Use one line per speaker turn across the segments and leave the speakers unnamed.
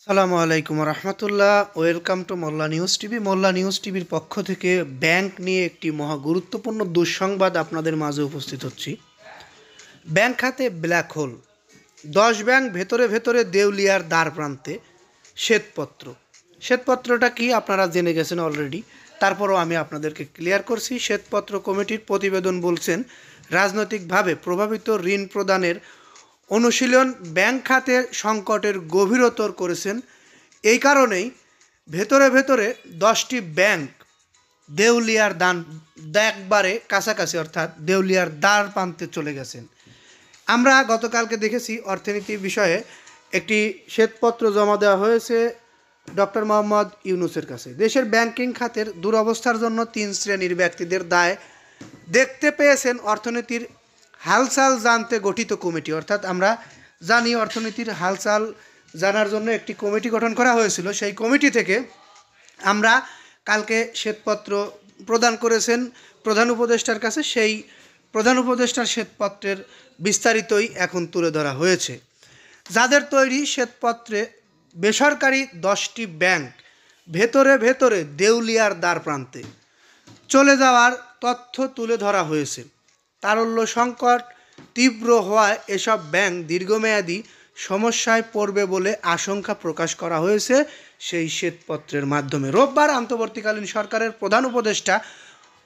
সালামু আলাইকুম রহমতুল্লাহ। Welcome to Mollah news TV. Mollah news টিভির পক্ষ থেকে ব্যাংক নিয়ে একটি মহা গুরুত্বপূর্ণ দুঃসংবাদ আপনাদের মাঝে উপস্থিত হচ্ছি। ব্যাংক খাতে ব্ল্যাক হোল, 10 ব্যাংক ভেতরে ভেতরে দেউলিয়ার দ্বার প্রান্তে। শ্বেতপত্রটা কি আপনারা জেনে গেছেন অলরেডি, তারপরও আমি আপনাদেরকে ক্লিয়ার করছি। শ্বেতপত্র কমিটির প্রতিবেদন বলছেন, রাজনৈতিকভাবে প্রভাবিত ঋণ প্রদানের অনুশীলন ব্যাংক খাতের সংকটের গভীরতর করেছেন। এই কারণেই ভেতরে ভেতরে 10টি ব্যাংক দেউলিয়ার একবারে কাছাকাছি, অর্থাৎ দেউলিয়ার দ্বার প্রান্তে চলে গেছেন। আমরা গতকালকে দেখেছি অর্থনীতি বিষয়ে একটি শ্বেতপত্র জমা দেওয়া হয়েছে ডক্টর মোহাম্মদ ইউনূসের কাছে। দেশের ব্যাংকিং খাতের দুরবস্থার জন্য 3 শ্রেণীর ব্যক্তিদের দায় দেখতে পেয়েছেন অর্থনীতির হালচাল জানতে গঠিত কমিটি। অর্থাৎ আমরা জানি অর্থনীতির হালচাল জানার জন্য একটি কমিটি গঠন করা হয়েছিল। সেই কমিটি থেকে আমরা কালকে শ্বেতপত্র প্রদান করেছেন প্রধান উপদেষ্টার কাছে। সেই প্রধান উপদেষ্টার শ্বেতপত্রের বিস্তারিতই এখন তুলে ধরা হয়েছে। যাদের তৈরি শ্বেতপত্রে বেসরকারি 10টি ব্যাংক ভেতরে ভেতরে দেউলিয়ার দ্বার প্রান্তে চলে যাওয়ার তথ্য তুলে ধরা হয়েছে। তারল্য সংকট তীব্র হওয়ায় এসব ব্যাংক দীর্ঘমেয়াদী সমস্যায় পড়বে বলে আশঙ্কা প্রকাশ করা হয়েছে সেই শ্বেতপত্রের মাধ্যমে। রোববার অন্তর্বর্তীকালীন সরকারের প্রধান উপদেষ্টা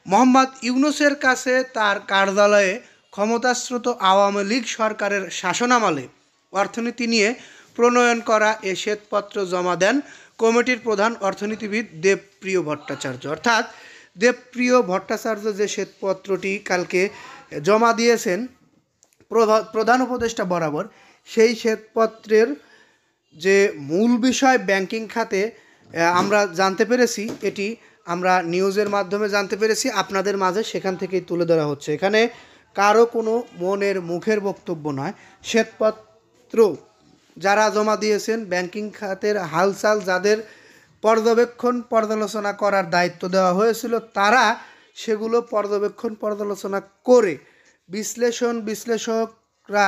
মোহাম্মদ ইউনূসের কাছে তার কার্যালয়ে ক্ষমতাচ্যুত আওয়ামী লীগ সরকারের শাসনামলে অর্থনীতি নিয়ে প্রণয়ন করা এ শ্বেতপত্র জমা দেন কমিটির প্রধান অর্থনীতিবিদ দেবপ্রিয় ভট্টাচার্য। অর্থাৎ দেবপ্রিয় ভট্টাচার্য যে শ্বেতপত্রটি কালকে জমা দিয়েছেন প্রধান উপদেষ্টা বরাবর, সেই শ্বেতপত্রের যে মূল বিষয় ব্যাংকিং খাতে আমরা জানতে পেরেছি, এটি আমরা নিউজের মাধ্যমে জানতে পেরেছি, আপনাদের মাঝে সেখান থেকেই তুলে ধরা হচ্ছে। এখানে কারো কোনো মনের মুখের বক্তব্য নয়। শ্বেতপত্র যারা জমা দিয়েছেন, ব্যাংকিং খাতের হালচাল যাদের পর্যালোচনা করার দায়িত্ব দেওয়া হয়েছিল, তারা সেগুলো পর্যালোচনা করে বিশ্লেষকরা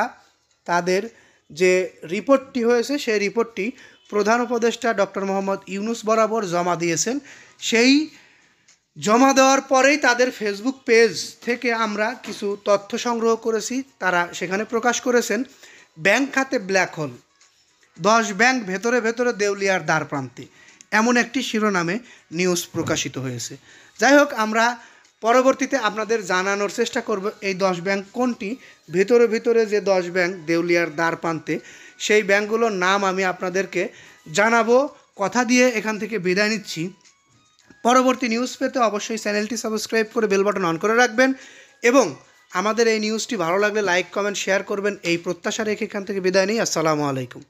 তাদের যে রিপোর্টটি হয়েছে সেই রিপোর্টটি প্রধান উপদেষ্টা ডক্টর মোহাম্মদ ইউনূস বরাবর জমা দিয়েছেন। সেই জমা দেওয়ার পরেই তাদের ফেসবুক পেজ থেকে আমরা কিছু তথ্য সংগ্রহ করেছি। তারা সেখানে প্রকাশ করেছেন, ব্যাংক খাতে ব্ল্যাক হোল, 10 ব্যাংক ভেতরে ভেতরে দেউলিয়ার দ্বার প্রান্তে, এমন একটি শিরোনামে নিউজ প্রকাশিত হয়েছে। যাই হোক, আমরা পরবর্তীতে আপনাদের জানানোর চেষ্টা করব এই 10 ব্যাংক কোনটি। ভেতরে ভেতরে যে 10 ব্যাংক দেউলিয়ার দ্বার প্রান্তে, সেই ব্যাংকগুলোর নাম আমি আপনাদেরকে জানাবো। কথা দিয়ে এখান থেকে বিদায় নিচ্ছি। পরবর্তী নিউজ পেতে অবশ্যই চ্যানেলটি সাবস্ক্রাইব করে বেল বাটন অন করে রাখবেন এবং আমাদের এই নিউজটি ভালো লাগলে লাইক কমেন্ট শেয়ার করবেন, এই প্রত্যাশা রেখে এখান থেকে বিদায় নিই। আসসালামু আলাইকুম।